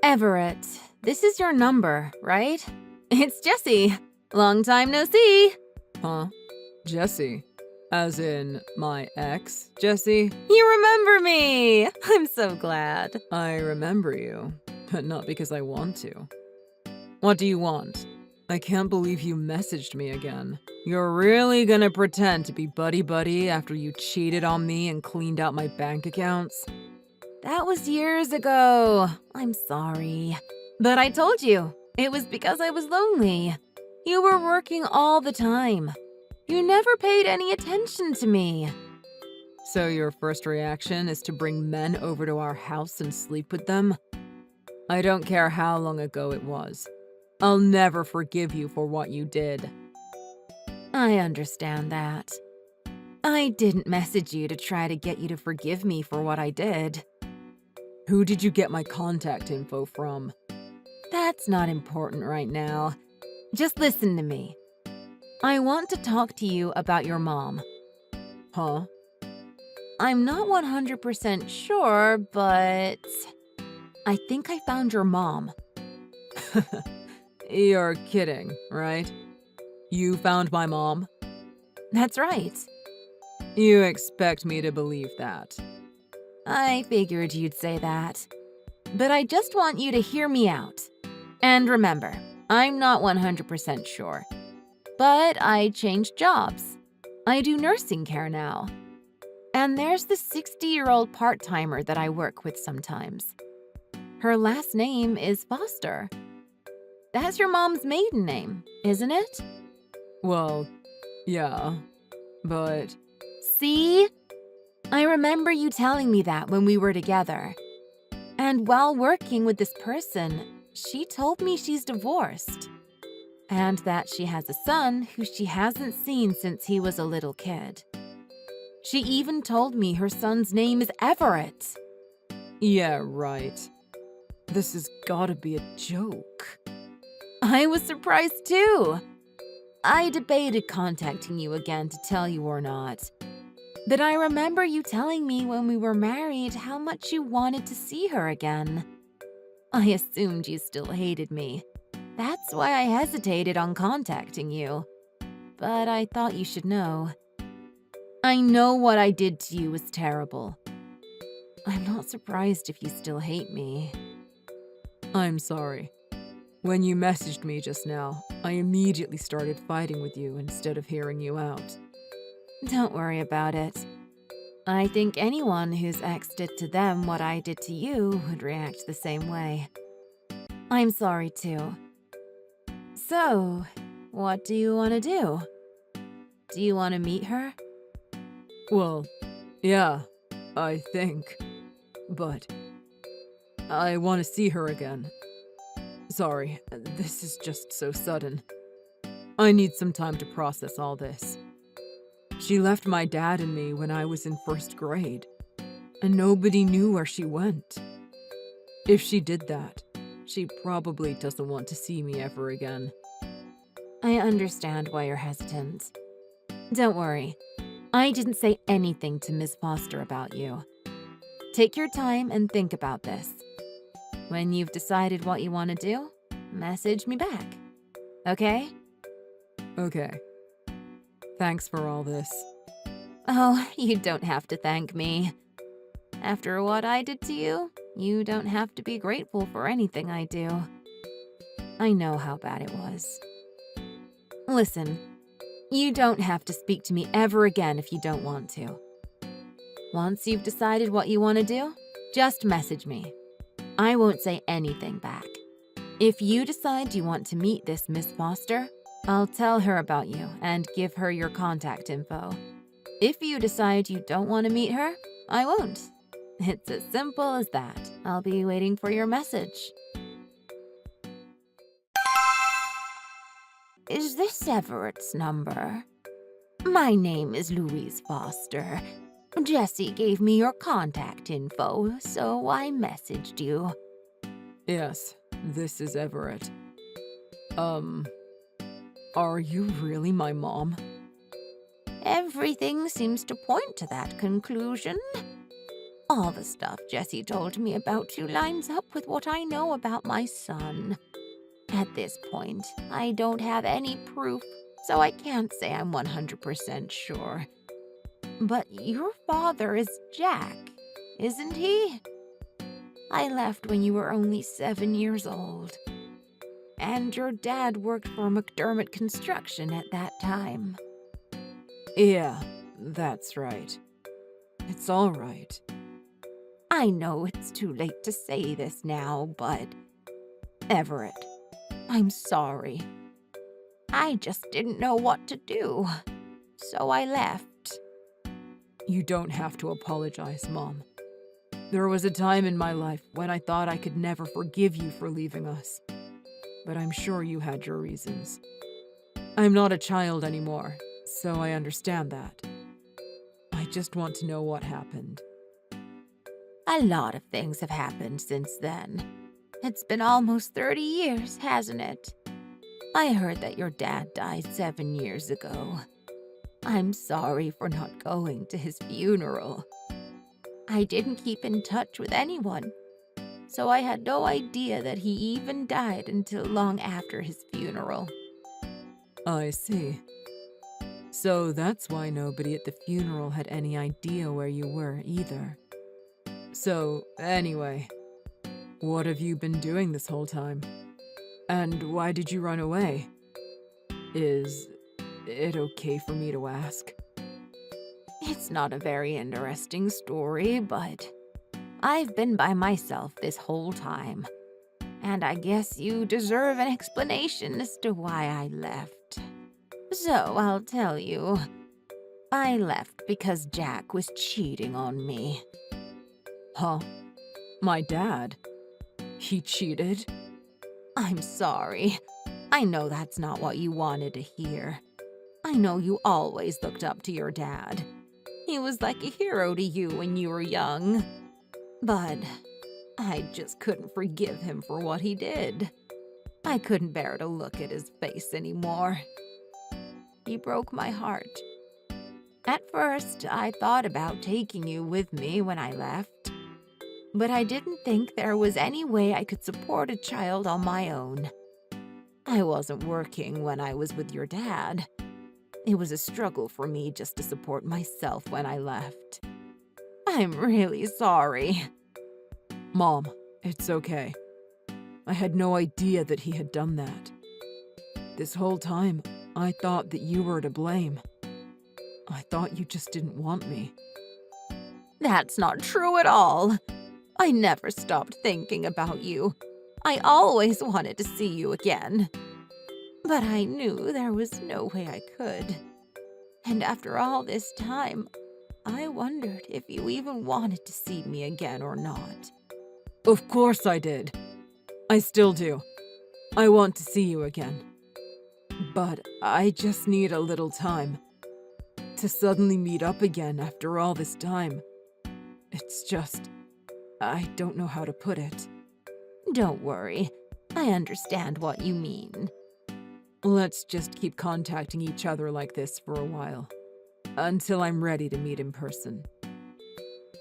Everett, this is your number, right? It's Jessie. Long time no see. Huh? Jessie? As in my ex, Jessie? You remember me! I'm so glad. I remember you, but not because I want to. What do you want? I can't believe you messaged me again. You're really gonna pretend to be buddy-buddy after you cheated on me and cleaned out my bank accounts? That was years ago. I'm sorry. But I told you, it was because I was lonely. You were working all the time. You never paid any attention to me. So your first reaction is to bring men over to our house and sleep with them? I don't care how long ago it was. I'll never forgive you for what you did. I understand that. I didn't message you to try to get you to forgive me for what I did. Who did you get my contact info from? That's not important right now. Just listen to me. I want to talk to you about your mom. Huh? I'm not 100% sure, but I think I found your mom. You're kidding, right? You found my mom? That's right. You expect me to believe that? I figured you'd say that. But I just want you to hear me out. And remember, I'm not 100% sure. But I changed jobs. I do nursing care now. And there's the 60-year-old part-timer that I work with sometimes. Her last name is Foster. That's your mom's maiden name, isn't it? Well, yeah, but... See? I remember you telling me that when we were together. And while working with this person, she told me she's divorced. And that she has a son who she hasn't seen since he was a little kid. She even told me her son's name is Everett. Yeah, right. This has gotta be a joke. I was surprised too. I debated contacting you again to tell you or not. But I remember you telling me when we were married how much you wanted to see her again. I assumed you still hated me. That's why I hesitated on contacting you. But I thought you should know. I know what I did to you was terrible. I'm not surprised if you still hate me. I'm sorry. When you messaged me just now, I immediately started fighting with you instead of hearing you out. Don't worry about it. I think anyone whose ex did to them what I did to you would react the same way. I'm sorry too. So, what do you want to do? Do you want to meet her? Well, yeah, I think. But I want to see her again. Sorry, this is just so sudden. I need some time to process all this. She left my dad and me when I was in first grade, and nobody knew where she went. If she did that, she probably doesn't want to see me ever again. I understand why you're hesitant. Don't worry. I didn't say anything to Miss Foster about you. Take your time and think about this. When you've decided what you want to do, message me back. Okay? Okay. Thanks for all this. Oh, you don't have to thank me. After what I did to you, you don't have to be grateful for anything I do. I know how bad it was. Listen, you don't have to speak to me ever again if you don't want to. Once you've decided what you want to do, just message me. I won't say anything back. If you decide you want to meet this Miss Foster, I'll tell her about you and give her your contact info. If you decide you don't want to meet her, I won't. It's as simple as that. I'll be waiting for your message. Is this Everett's number? My name is Louise Foster. Jessie gave me your contact info, so I messaged you. Yes, this is Everett. Are you really my mom? Everything seems to point to that conclusion. All the stuff Jesse told me about you lines up with what I know about my son. At this point, I don't have any proof, so I can't say I'm 100% sure. But your father is Jack, isn't he? I left when you were only 7 years old. And your dad worked for McDermott Construction at that time. Yeah, that's right. It's all right. I know it's too late to say this now, but Everett, I'm sorry. I just didn't know what to do, so I left. You don't have to apologize, Mom. There was a time in my life when I thought I could never forgive you for leaving us. But I'm sure you had your reasons. I'm not a child anymore, so I understand that. I just want to know what happened. A lot of things have happened since then. It's been almost 30 years, hasn't it? I heard that your dad died 7 years ago. I'm sorry for not going to his funeral. I didn't keep in touch with anyone, so I had no idea that he even died until long after his funeral. I see. So that's why nobody at the funeral had any idea where you were either. So, anyway, what have you been doing this whole time? And why did you run away? Is it okay for me to ask? It's not a very interesting story, but I've been by myself this whole time. And I guess you deserve an explanation as to why I left. So I'll tell you. I left because Jack was cheating on me. Huh? My dad? He cheated? I'm sorry. I know that's not what you wanted to hear. I know you always looked up to your dad. He was like a hero to you when you were young. But I just couldn't forgive him for what he did. I couldn't bear to look at his face anymore. He broke my heart. At first, I thought about taking you with me when I left. But I didn't think there was any way I could support a child on my own. I wasn't working when I was with your dad. It was a struggle for me just to support myself when I left. I'm really sorry. Mom, it's okay. I had no idea that he had done that. This whole time, I thought that you were to blame. I thought you just didn't want me. That's not true at all. I never stopped thinking about you. I always wanted to see you again. But I knew there was no way I could. And after all this time, I wondered if you even wanted to see me again or not. Of course I did. I still do. I want to see you again. But I just need a little time. To suddenly meet up again after all this time. It's just, I don't know how to put it. Don't worry. I understand what you mean. Let's just keep contacting each other like this for a while. Until I'm ready to meet in person.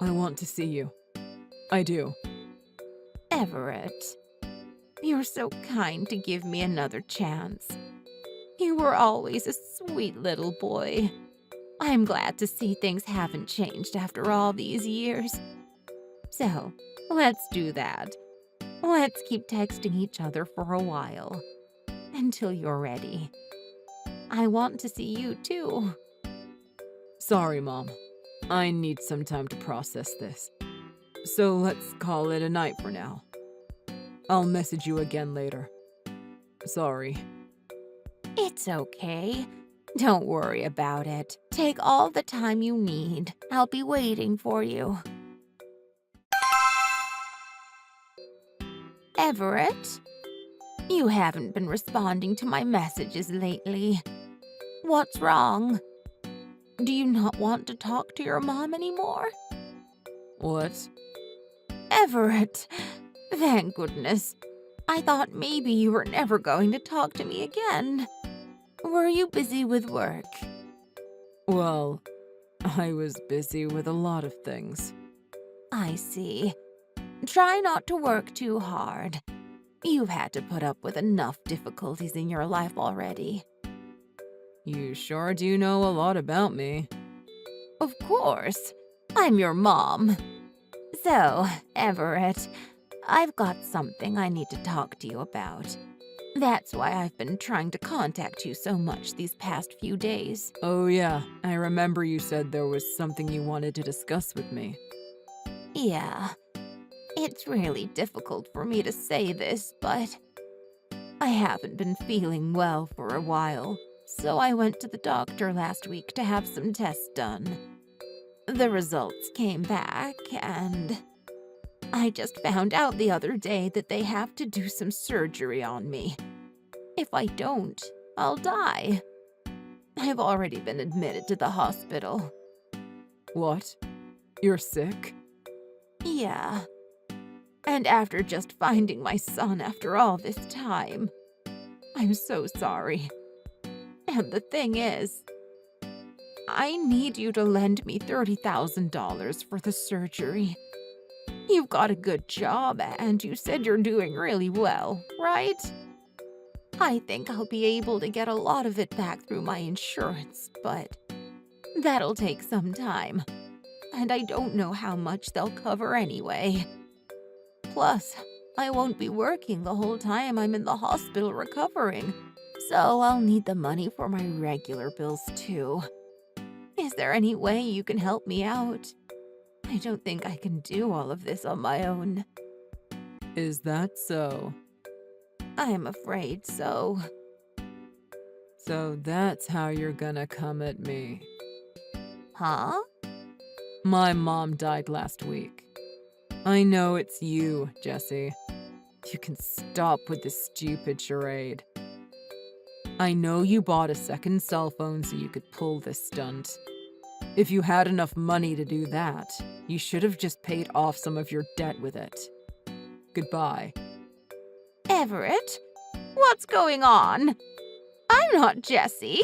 I want to see you. I do. Everett, you're so kind to give me another chance. You were always a sweet little boy. I'm glad to see things haven't changed after all these years. So, let's do that. Let's keep texting each other for a while. Until you're ready. I want to see you too. Sorry, Mom. I need some time to process this. So let's call it a night for now. I'll message you again later. Sorry. It's okay. Don't worry about it. Take all the time you need. I'll be waiting for you. Everett? You haven't been responding to my messages lately. What's wrong? Do you not want to talk to your mom anymore? What? Everett, thank goodness. I thought maybe you were never going to talk to me again. Were you busy with work? Well, I was busy with a lot of things. I see. Try not to work too hard. You've had to put up with enough difficulties in your life already. You sure do know a lot about me. Of course. I'm your mom. So, Everett, I've got something I need to talk to you about. That's why I've been trying to contact you so much these past few days. Oh yeah, I remember you said there was something you wanted to discuss with me. Yeah, it's really difficult for me to say this, but I haven't been feeling well for a while, so I went to the doctor last week to have some tests done. The results came back, and I just found out the other day that they have to do some surgery on me. If I don't, I'll die. I've already been admitted to the hospital. What? You're sick? Yeah. And after just finding my son after all this time, I'm so sorry. And the thing is, I need you to lend me $30,000 for the surgery. You've got a good job, and you said you're doing really well, right? I think I'll be able to get a lot of it back through my insurance, but that'll take some time. And I don't know how much they'll cover anyway. Plus, I won't be working the whole time I'm in the hospital recovering, so I'll need the money for my regular bills too. Is there any way you can help me out? I don't think I can do all of this on my own. Is that so? I'm afraid so. So that's how you're gonna come at me. Huh? My mom died last week. I know it's you, Jesse. You can stop with this stupid charade. I know you bought a second cell phone so you could pull this stunt. If you had enough money to do that, you should have just paid off some of your debt with it. Goodbye. Everett? What's going on? I'm not Jessie.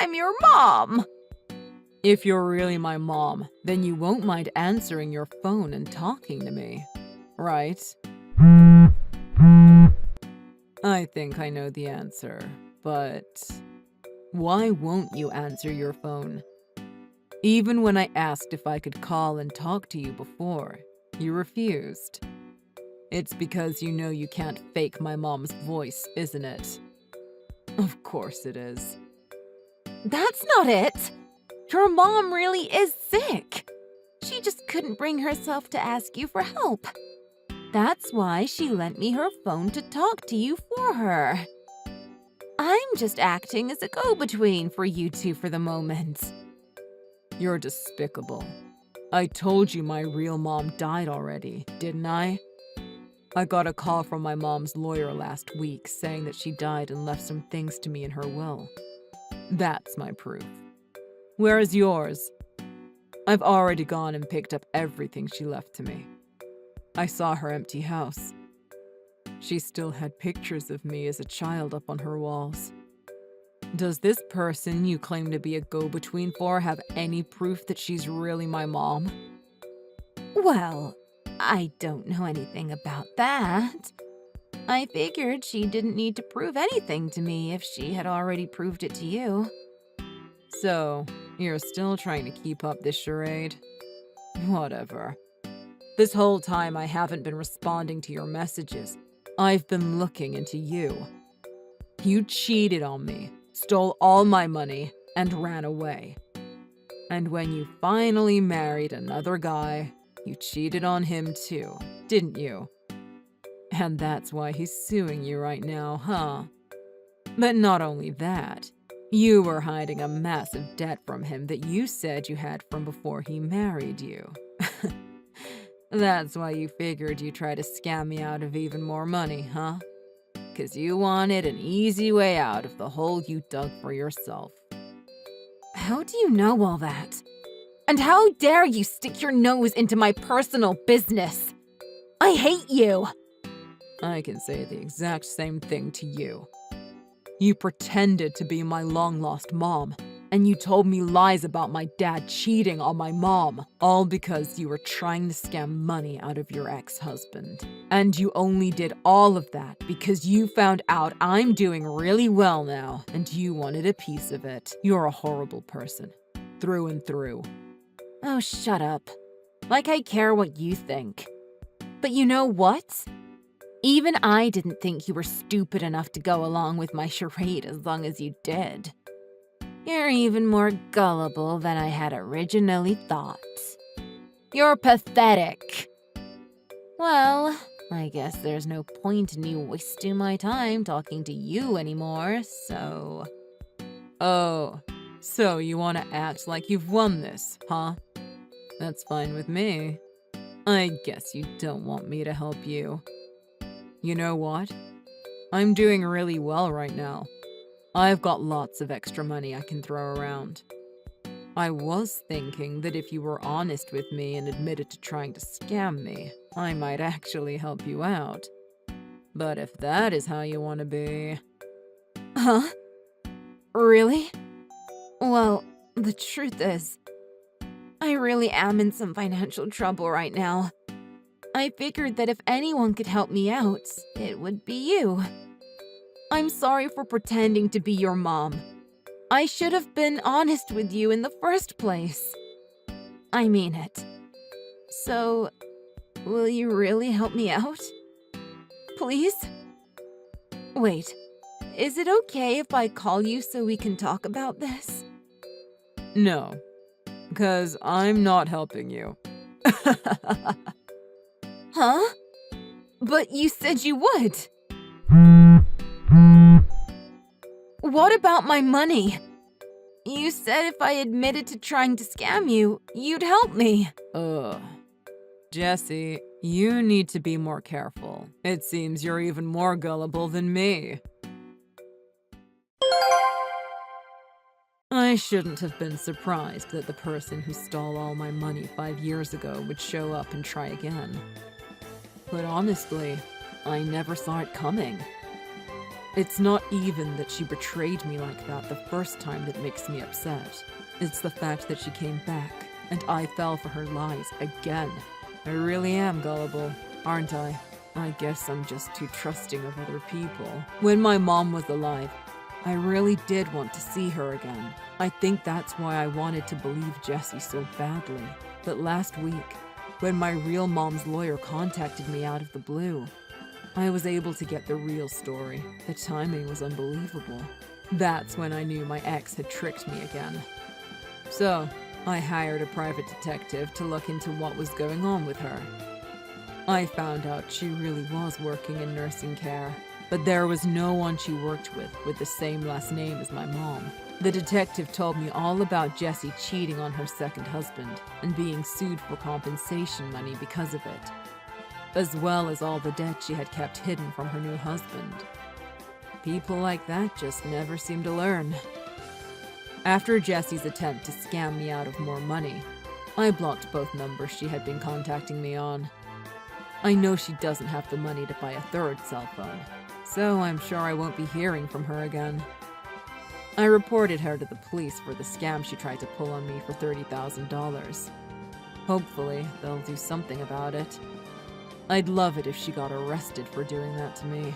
I'm your mom. If you're really my mom, then you won't mind answering your phone and talking to me, right? I think I know the answer, but why won't you answer your phone? Even when I asked if I could call and talk to you before, you refused. It's because you know you can't fake my mom's voice, isn't it? Of course it is. That's not it. Your mom really is sick. She just couldn't bring herself to ask you for help. That's why she lent me her phone to talk to you for her. I'm just acting as a go-between for you two for the moment. You're despicable. I told you my real mom died already, didn't I? I got a call from my mom's lawyer last week saying that she died and left some things to me in her will. That's my proof. Where is yours? I've already gone and picked up everything she left to me. I saw her empty house. She still had pictures of me as a child up on her walls. Does this person you claim to be a go-between for have any proof that she's really my mom? Well, I don't know anything about that. I figured she didn't need to prove anything to me if she had already proved it to you. So, you're still trying to keep up this charade? Whatever. This whole time I haven't been responding to your messages. I've been looking into you. You cheated on me, stole all my money, and ran away. And when you finally married another guy, you cheated on him too, didn't you? And that's why he's suing you right now, huh? But not only that, you were hiding a massive debt from him that you said you had from before he married you. That's why you figured you'd try to scam me out of even more money, huh? 'Cause you wanted an easy way out of the hole you dug for yourself. How do you know all that? And how dare you stick your nose into my personal business? I hate you! I can say the exact same thing to you. You pretended to be my long-lost mom, And you told me lies about my dad cheating on my mom, all because you were trying to scam money out of your ex-husband. And you only did all of that because you found out I'm doing really well now, and you wanted a piece of it. You're a horrible person, through and through. Oh, shut up. Like I care what you think. But you know what? Even I didn't think you were stupid enough to go along with my charade as long as you did. You're even more gullible than I had originally thought. You're pathetic. Well, I guess there's no point in you wasting my time talking to you anymore, so... Oh, so you want to act like you've won this, huh? That's fine with me. I guess you don't want me to help you. You know what? I'm doing really well right now. I've got lots of extra money I can throw around. I was thinking that if you were honest with me and admitted to trying to scam me, I might actually help you out. But if that is how you want to be... Huh? Really? Well, the truth is, I really am in some financial trouble right now. I figured that if anyone could help me out, it would be you. I'm sorry for pretending to be your mom. I should have been honest with you in the first place. I mean it. So, will you really help me out? Please? Wait, is it okay if I call you so we can talk about this? No, because I'm not helping you. Huh? But you said you would. What about my money? You said if I admitted to trying to scam you, you'd help me. Jessie, you need to be more careful. It seems you're even more gullible than me. I shouldn't have been surprised that the person who stole all my money 5 years ago would show up and try again. But honestly, I never saw it coming. It's not even that she betrayed me like that the first time that makes me upset. It's the fact that she came back, and I fell for her lies again. I really am gullible, aren't I? I guess I'm just too trusting of other people. When my mom was alive, I really did want to see her again. I think that's why I wanted to believe Jessie so badly. But last week, when my real mom's lawyer contacted me out of the blue, I was able to get the real story. The timing was unbelievable. That's when I knew my ex had tricked me again. So, I hired a private detective to look into what was going on with her. I found out she really was working in nursing care, but there was no one she worked with the same last name as my mom. The detective told me all about Jessie cheating on her second husband and being sued for compensation money because of it, as well as all the debt she had kept hidden from her new husband. People like that just never seem to learn. After Jessie's attempt to scam me out of more money, I blocked both numbers she had been contacting me on. I know she doesn't have the money to buy a third cell phone, so I'm sure I won't be hearing from her again. I reported her to the police for the scam she tried to pull on me for $30,000. Hopefully, they'll do something about it. I'd love it if she got arrested for doing that to me.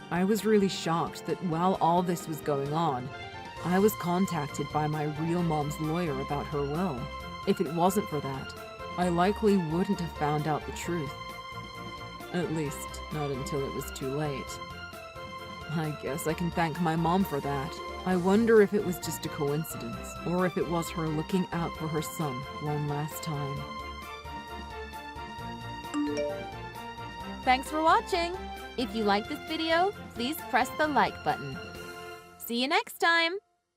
I was really shocked that while all this was going on, I was contacted by my real mom's lawyer about her will. If it wasn't for that, I likely wouldn't have found out the truth. At least, not until it was too late. I guess I can thank my mom for that. I wonder if it was just a coincidence, or if it was her looking out for her son one last time. Thanks for watching. If you like this video, please press the like button. See you next time.